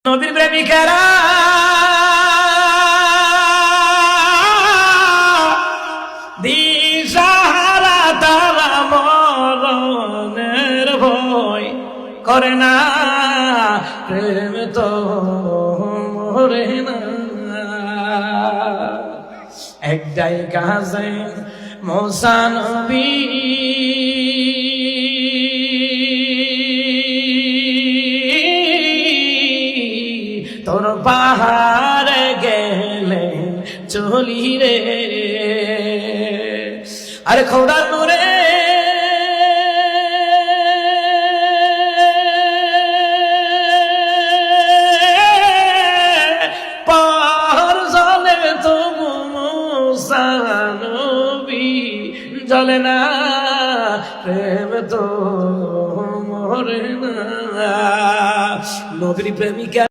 নবীর প্রেমিকেরা দিশাহারা, তারা মরণের ভয় করে না, প্রেম তো মরে না। একটাই কাজে মুসা নবী তোর পাহাড়ে গেলে চলি রে, আরে খোদার নূরে পাহাড় জ্বলে তবু মুসা নবী জ্বলে না, প্রেম তো মরে না। নবীর প্রেমিকা